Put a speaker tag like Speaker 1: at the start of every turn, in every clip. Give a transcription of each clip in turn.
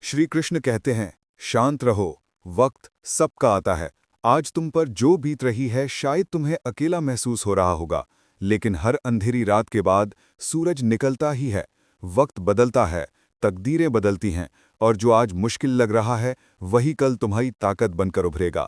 Speaker 1: श्री कृष्ण कहते हैं, शांत रहो, वक्त सबका आता है। आज तुम पर जो बीत रही है शायद तुम्हें अकेला महसूस हो रहा होगा, लेकिन हर अंधेरी रात के बाद सूरज निकलता ही है। वक्त बदलता है, तकदीरें बदलती हैं, और जो आज मुश्किल लग रहा है वही कल तुम्हारी ताकत बनकर उभरेगा।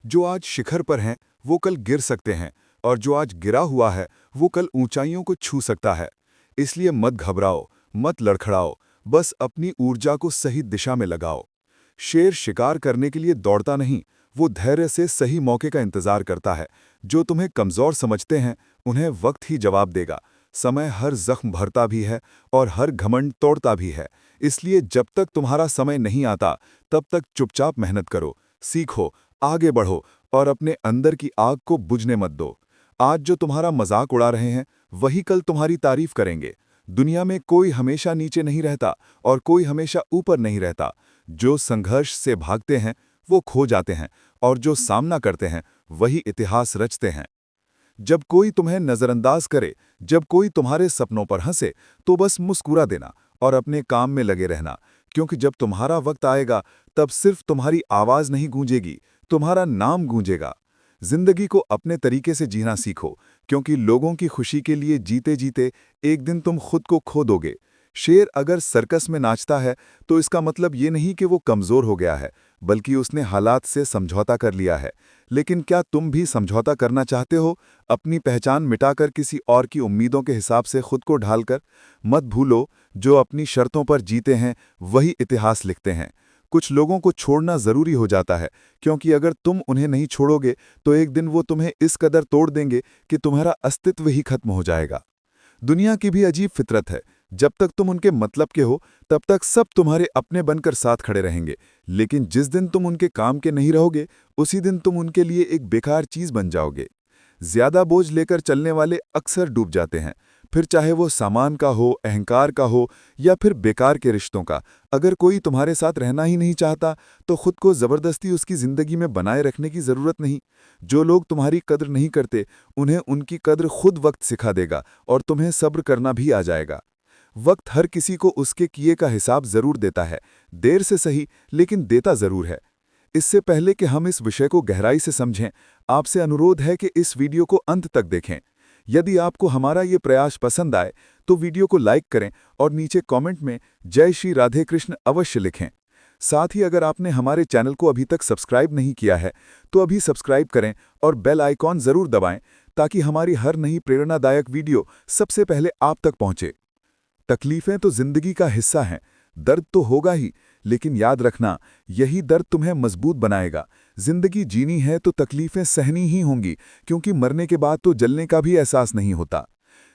Speaker 1: जो आज शिखर पर हैं वो कल गिर सकते हैं, और जो आज गिरा हुआ है वो कल ऊंचाइयों को छू सकता है। इसलिए मत घबराओ, मत लड़खड़ाओ, बस अपनी ऊर्जा को सही दिशा में लगाओ। शेर शिकार करने के लिए दौड़ता नहीं, वो धैर्य से सही मौके का इंतजार करता है। जो तुम्हें कमजोर समझते हैं उन्हें वक्त ही जवाब देगा। समय हर जख्म भरता भी है और हर घमंड तोड़ता भी है। इसलिए जब तक तुम्हारा समय नहीं आता तब तक चुपचाप मेहनत करो, सीखो, आगे बढ़ो और अपने अंदर की आग को बुझने मत दो। आज जो तुम्हारा मजाक उड़ा रहे हैं वही कल तुम्हारी तारीफ करेंगे। दुनिया में कोई हमेशा नीचे नहीं रहता और कोई हमेशा ऊपर नहीं रहता। जो संघर्ष से भागते हैं वो खो जाते हैं, और जो सामना करते हैं वही इतिहास रचते हैं। जब कोई तुम्हें नजरअंदाज करे, जब कोई तुम्हारे सपनों पर हंसे, तो बस मुस्कुरा देना और अपने काम में लगे रहना। क्योंकि जब तुम्हारा वक्त आएगा तब सिर्फ तुम्हारी आवाज नहीं गूंजेगी, तुम्हारा नाम गूंजेगा। जिंदगी को अपने तरीके से जीना सीखो, क्योंकि लोगों की खुशी के लिए जीते जीते एक दिन तुम खुद को खो दोगे। शेर अगर सर्कस में नाचता है तो इसका मतलब ये नहीं कि वो कमजोर हो गया है, बल्कि उसने हालात से समझौता कर लिया है। लेकिन क्या तुम भी समझौता करना चाहते हो, अपनी पहचान मिटाकर किसी और की उम्मीदों के हिसाब से खुद को ढालकर? मत भूलो, जो अपनी शर्तों पर जीते हैं वही इतिहास लिखते हैं। कुछ लोगों को छोड़ना जरूरी हो जाता है, क्योंकि अगर तुम उन्हें नहीं छोड़ोगे तो एक दिन वो तुम्हें इस कदर तोड़ देंगे कि तुम्हारा अस्तित्व ही खत्म हो जाएगा। दुनिया की भी अजीब फितरत है, जब तक तुम उनके मतलब के हो तब तक सब तुम्हारे अपने बनकर साथ खड़े रहेंगे। लेकिन जिस दिन तुम उनके काम के नहीं रहोगे उसी दिन तुम उनके लिए एक बेकार चीज बन जाओगे। ज्यादा बोझ लेकर चलने वाले अक्सर डूब जाते हैं, फिर चाहे वो सामान का हो, अहंकार का हो या फिर बेकार के रिश्तों का। अगर कोई तुम्हारे साथ रहना ही नहीं चाहता तो खुद को जबरदस्ती उसकी जिंदगी में बनाए रखने की जरूरत नहीं। जो लोग तुम्हारी कद्र नहीं करते उन्हें उनकी कद्र खुद वक्त सिखा देगा और तुम्हें सब्र करना भी आ जाएगा। वक्त हर किसी को उसके किए का हिसाब जरूर देता है, देर से सही लेकिन देता जरूर है। इससे पहले कि हम इस विषय को गहराई से समझें, आपसे अनुरोध है कि इस वीडियो को अंत तक देखें। यदि आपको हमारा ये प्रयास पसंद आए तो वीडियो को लाइक करें और नीचे कमेंट में जय श्री राधे कृष्ण अवश्य लिखें। साथ ही अगर आपने हमारे चैनल को अभी तक सब्सक्राइब नहीं किया है तो अभी सब्सक्राइब करें और बेल आइकॉन जरूर दबाएं, ताकि हमारी हर नई प्रेरणादायक वीडियो सबसे पहले आप तक पहुंचे। तकलीफें तो जिंदगी का हिस्सा हैं, दर्द तो होगा ही, लेकिन याद रखना, यही दर्द तुम्हें मजबूत बनाएगा। जिंदगी जीनी है तो तकलीफें सहनी ही होंगी, क्योंकि मरने के बाद तो जलने का भी एहसास नहीं होता।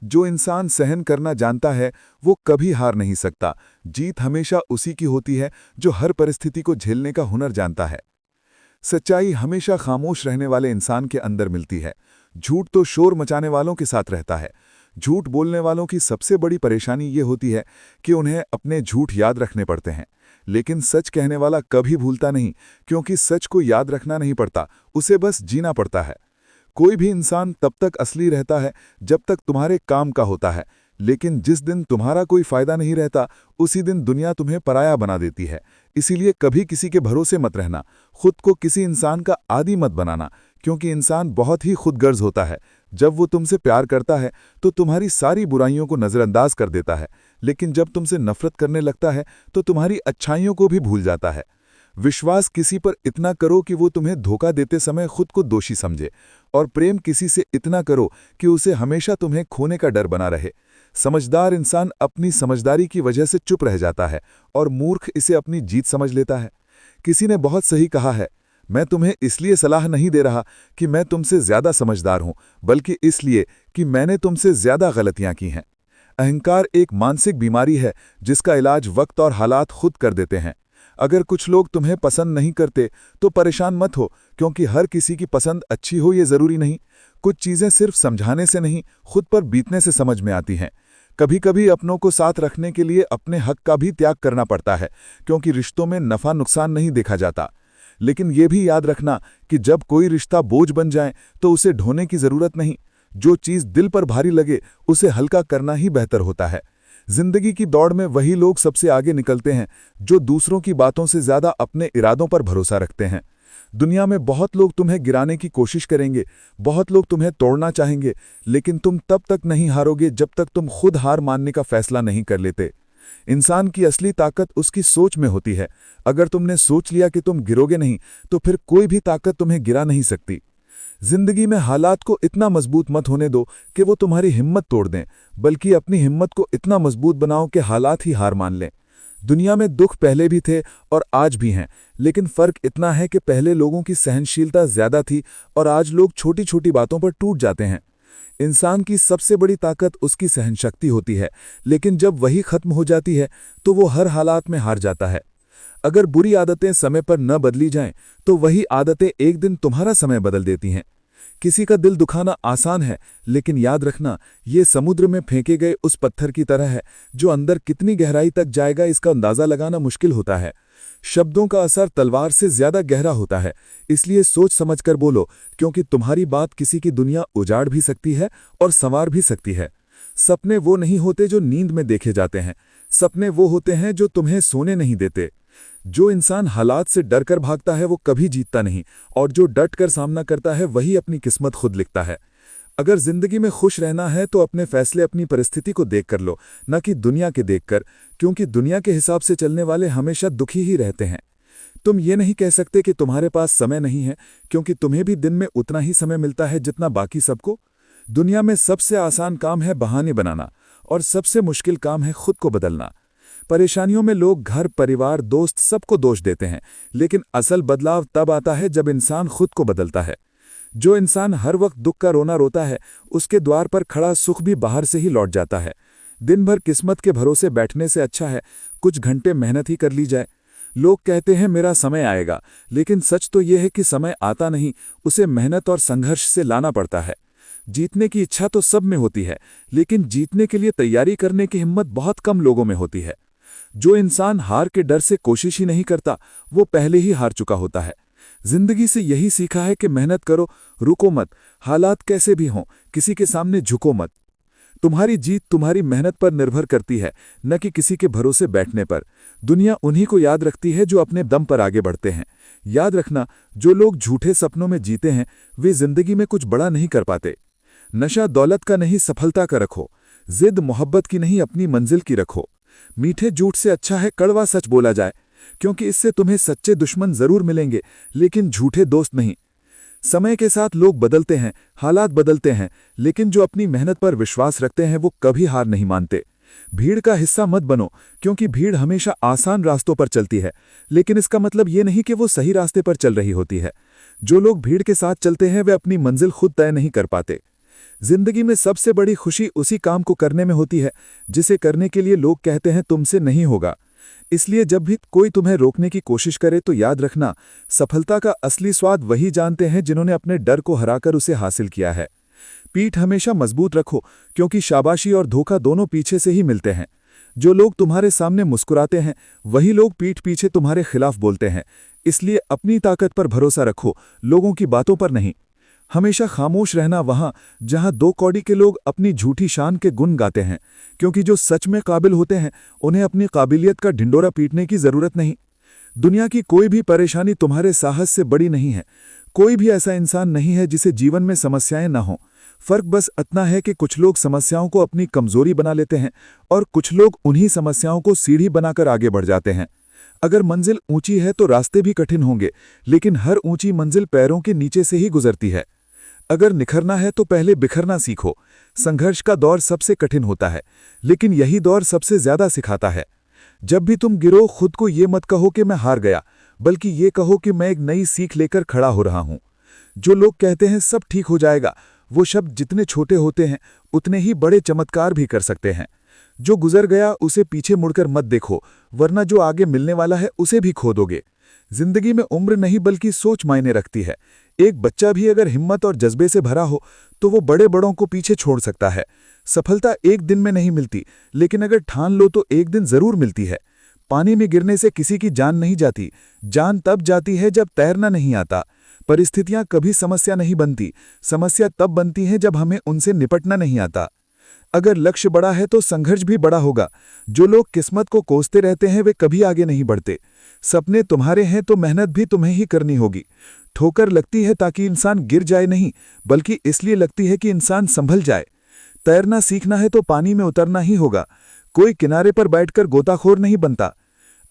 Speaker 1: जो इंसान सहन करना जानता है वो कभी हार नहीं सकता। जीत हमेशा उसी की होती है जो हर परिस्थिति को झेलने का हुनर जानता है। सच्चाई हमेशा खामोश रहने वाले इंसान के अंदर मिलती है। झूठ तो शोर मचाने वालों के साथ रहता है। झूठ बोलने वालों की सबसे बड़ी परेशानी ये होती है कि उन्हें अपने झूठ याद रखने पड़ते हैं। लेकिन सच कहने वाला कभी भूलता नहीं, क्योंकि सच को याद रखना नहीं पड़ता, उसे बस जीना पड़ता है। कोई भी इंसान तब तक असली रहता है जब तक तुम्हारे काम का होता है, लेकिन जिस दिन तुम्हारा कोई फायदा नहीं रहता उसी दिन दुनिया तुम्हें पराया बना देती है। इसीलिए कभी किसी के भरोसे मत रहना, खुद को किसी इंसान का आदी मत बनाना, क्योंकि इंसान बहुत ही खुदगर्ज होता है। जब वो तुमसे प्यार करता है तो तुम्हारी सारी बुराइयों को नज़रअंदाज कर देता है, लेकिन जब तुमसे नफरत करने लगता है तो तुम्हारी अच्छाइयों को भी भूल जाता है। विश्वास किसी पर इतना करो कि वो तुम्हें धोखा देते समय खुद को दोषी समझे, और प्रेम किसी से इतना करो कि उसे हमेशा तुम्हें खोने का डर बना रहे। समझदार इंसान अपनी समझदारी की वजह से चुप रह जाता है और मूर्ख इसे अपनी जीत समझ लेता है। किसी ने बहुत सही कहा है, मैं तुम्हें इसलिए सलाह नहीं दे रहा कि मैं तुमसे ज्यादा समझदार हूं, बल्कि इसलिए कि मैंने तुमसे ज्यादा गलतियां की हैं। अहंकार एक मानसिक बीमारी है जिसका इलाज वक्त और हालात खुद कर देते हैं। अगर कुछ लोग तुम्हें पसंद नहीं करते तो परेशान मत हो, क्योंकि हर किसी की पसंद अच्छी हो ये जरूरी नहीं। कुछ चीजें सिर्फ समझाने से नहीं, खुद पर बीतने से समझ में आती हैं। कभी कभी अपनों को साथ रखने के लिए अपने हक का भी त्याग करना पड़ता है, क्योंकि रिश्तों में नफा नुकसान नहीं देखा जाता। लेकिन यह भी याद रखना कि जब कोई रिश्ता बोझ बन जाए तो उसे ढोने की जरूरत नहीं। जो चीज दिल पर भारी लगे उसे हल्का करना ही बेहतर होता है।
Speaker 2: जिंदगी की दौड़ में वही लोग सबसे आगे निकलते हैं जो दूसरों की बातों से ज्यादा अपने इरादों पर भरोसा रखते हैं। दुनिया में बहुत लोग तुम्हें गिराने की कोशिश करेंगे, बहुत लोग तुम्हें तोड़ना चाहेंगे, लेकिन तुम तब तक नहीं हारोगे जब तक तुम खुद हार मानने का फैसला नहीं कर लेते। इंसान की असली ताकत उसकी सोच में होती है। अगर तुमने सोच लिया कि तुम गिरोगे नहीं, तो फिर कोई भी ताकत तुम्हें गिरा नहीं सकती। जिंदगी में हालात को इतना मजबूत मत होने दो कि वो तुम्हारी हिम्मत तोड़ दें, बल्कि अपनी हिम्मत को इतना मजबूत बनाओ कि हालात ही हार मान लें। दुनिया में दुख पहले भी थे और आज भी हैं, लेकिन फर्क इतना है कि पहले लोगों की सहनशीलता ज्यादा थी और आज लोग छोटी छोटी बातों पर टूट जाते हैं। इंसान की सबसे बड़ी ताकत उसकी सहनशक्ति होती है, लेकिन जब वही खत्म हो जाती है तो वो हर हालात में हार जाता है। अगर बुरी आदतें समय पर न बदली जाएं, तो वही आदतें एक दिन तुम्हारा समय बदल देती हैं। किसी का दिल दुखाना आसान है, लेकिन याद रखना, ये समुद्र में फेंके गए उस पत्थर की तरह है जो अंदर कितनी गहराई तक जाएगा इसका अंदाजा लगाना मुश्किल होता है। शब्दों का असर तलवार से ज्यादा गहरा होता है, इसलिए सोच समझकर बोलो, क्योंकि तुम्हारी बात किसी की दुनिया उजाड़ भी सकती है और संवार भी सकती है। सपने वो नहीं होते जो नींद में देखे जाते हैं, सपने वो होते हैं जो तुम्हें सोने नहीं देते। जो इंसान हालात से डरकर भागता है वो कभी जीतता नहीं, और जो डट कर सामना करता है वही अपनी किस्मत खुद लिखता है। अगर जिंदगी में खुश रहना है तो अपने फैसले अपनी परिस्थिति को देखकर लो, न कि दुनिया के देखकर, क्योंकि दुनिया के हिसाब से चलने वाले हमेशा दुखी ही रहते हैं। तुम ये नहीं कह सकते कि तुम्हारे पास समय नहीं है, क्योंकि तुम्हें भी दिन में उतना ही समय मिलता है जितना बाकी सबको। दुनिया में सबसे आसान काम है बहाने बनाना, और सबसे मुश्किल काम है खुद को बदलना। परेशानियों में लोग घर, परिवार, दोस्त सबको दोष देते हैं, लेकिन असल बदलाव तब आता है जब इंसान खुद को बदलता है। जो इंसान हर वक्त दुख का रोना रोता है, उसके द्वार पर खड़ा सुख भी बाहर से ही लौट जाता है। दिन भर किस्मत के भरोसे बैठने से अच्छा है कुछ घंटे मेहनत ही कर ली जाए। लोग कहते हैं मेरा समय आएगा, लेकिन सच तो यह है कि समय आता नहीं, उसे मेहनत और संघर्ष से लाना पड़ता है। जीतने की इच्छा तो सब में होती है, लेकिन जीतने के लिए तैयारी करने की हिम्मत बहुत कम लोगों में होती है। जो इंसान हार के डर से कोशिश ही नहीं करता, वो पहले ही हार चुका होता है। जिंदगी से यही सीखा है कि मेहनत करो, रुको मत, हालात कैसे भी हों, किसी के सामने झुको मत। तुम्हारी जीत तुम्हारी मेहनत पर निर्भर करती है, न कि किसी के भरोसे बैठने पर। दुनिया उन्हीं को याद रखती है जो अपने दम पर आगे बढ़ते हैं। याद रखना, जो लोग झूठे सपनों में जीते हैं, वे जिंदगी में कुछ बड़ा नहीं कर पाते। नशा दौलत का नहीं, सफलता का रखो। जिद मोहब्बत की नहीं, अपनी मंजिल की रखो। मीठे झूठ से अच्छा है कड़वा सच बोला जाए, क्योंकि इससे तुम्हें सच्चे दुश्मन जरूर मिलेंगे, लेकिन झूठे दोस्त नहीं। समय के साथ लोग बदलते हैं, हालात बदलते हैं, लेकिन जो अपनी मेहनत पर विश्वास रखते हैं वो कभी हार नहीं मानते। भीड़ का हिस्सा मत बनो, क्योंकि भीड़ हमेशा आसान रास्तों पर चलती है, लेकिन इसका मतलब ये नहीं कि वो सही रास्ते पर चल रही होती है। जो लोग भीड़ के साथ चलते हैं वे अपनी मंजिल खुद तय नहीं कर पाते। जिंदगी में सबसे बड़ी खुशी उसी काम को करने में होती है जिसे करने के लिए लोग कहते हैं तुमसे नहीं होगा। इसलिए जब भी कोई तुम्हें रोकने की कोशिश करे तो याद रखना, सफलता का असली स्वाद वही जानते हैं जिन्होंने अपने डर को हराकर उसे हासिल किया है। पीठ हमेशा मजबूत रखो, क्योंकि शाबाशी और धोखा दोनों पीछे से ही मिलते हैं। जो लोग तुम्हारे सामने मुस्कुराते हैं वही लोग पीठ पीछे तुम्हारे खिलाफ बोलते हैं। इसलिए अपनी ताकत पर भरोसा रखो, लोगों की बातों पर नहीं। हमेशा खामोश रहना वहां जहां दो कौड़ी के लोग अपनी झूठी शान के गुण गाते हैं, क्योंकि जो सच में काबिल होते हैं उन्हें अपनी काबिलियत का ढिंडोरा पीटने की जरूरत नहीं। दुनिया की कोई भी परेशानी तुम्हारे साहस से बड़ी नहीं है। कोई भी ऐसा इंसान नहीं है जिसे जीवन में समस्याएं ना हों। फर्क बस इतना है कि कुछ लोग समस्याओं को अपनी कमजोरी बना लेते हैं और कुछ लोग उन्हीं समस्याओं को सीढ़ी बनाकर आगे बढ़ जाते हैं। अगर मंजिल ऊंची है तो रास्ते भी कठिन होंगे, लेकिन हर ऊंची मंजिल पैरों के नीचे से ही गुजरती है। अगर निखरना है तो पहले बिखरना सीखो। संघर्ष का दौर सबसे कठिन होता है, लेकिन यही दौर सबसे ज्यादा सिखाता है। जब भी तुम गिरो, खुद को ये मत कहो कि मैं हार गया, बल्कि ये कहो कि मैं एक नई सीख लेकर खड़ा हो रहा हूं। जो लोग कहते हैं सब ठीक हो जाएगा, वो शब्द जितने छोटे होते हैं उतने ही बड़े चमत्कार भी कर सकते हैं। जो गुजर गया उसे पीछे मुड़कर मत देखो, वरना जो आगे मिलने वाला है उसे भी खो दोगे। जिंदगी में उम्र नहीं बल्कि सोच मायने रखती है। एक बच्चा भी अगर हिम्मत और जज्बे से भरा हो तो वो बड़े बड़ों को पीछे छोड़ सकता है। सफलता एक दिन में नहीं मिलती, लेकिन अगर ठान लो तो एक दिन जरूर मिलती है। पानी में गिरने से किसी की जान नहीं जाती, जान तब जाती है जब तैरना नहीं आता। परिस्थितियां कभी समस्या नहीं बनती, समस्या तब बनती हैं जब हमें उनसे निपटना नहीं आता। अगर लक्ष्य बड़ा है तो संघर्ष भी बड़ा होगा। जो लोग किस्मत को कोसते रहते हैं वे कभी आगे नहीं बढ़ते। सपने तुम्हारे हैं तो मेहनत भी तुम्हें ही करनी होगी। ठोकर लगती है ताकि इंसान गिर जाए नहीं, बल्कि इसलिए लगती है कि इंसान संभल जाए। तैरना सीखना है तो पानी में उतरना ही होगा। कोई किनारे पर बैठकर गोताखोर नहीं बनता।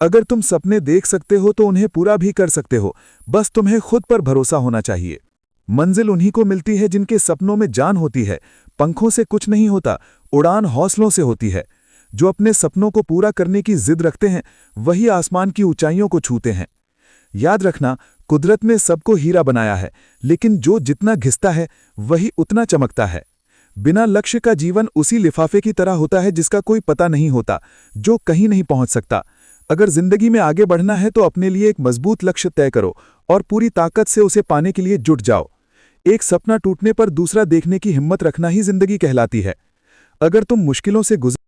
Speaker 2: अगर तुम सपने देख सकते हो तो उन्हें पूरा भी कर सकते हो, बस तुम्हें खुद पर भरोसा होना चाहिए। मंजिल उन्हीं को मिलती है जिनके सपनों में जान होती है। पंखों से कुछ नहीं होता, उड़ान हौसलों से होती है। जो अपने सपनों को पूरा करने की जिद रखते हैं वही आसमान की ऊंचाइयों को छूते हैं। याद रखना, कुदरत ने सबको हीरा बनाया है, लेकिन जो जितना घिसता है वही उतना चमकता है। बिना लक्ष्य का जीवन उसी लिफाफे की तरह होता है जिसका कोई पता नहीं होता, जो कहीं नहीं पहुंच सकता। अगर जिंदगी में आगे बढ़ना है तो अपने लिए एक मजबूत लक्ष्य तय करो और पूरी ताकत से उसे पाने के लिए जुट जाओ। एक सपना टूटने पर दूसरा देखने की हिम्मत रखना ही जिंदगी कहलाती है। अगर तुम मुश्किलों से गुजर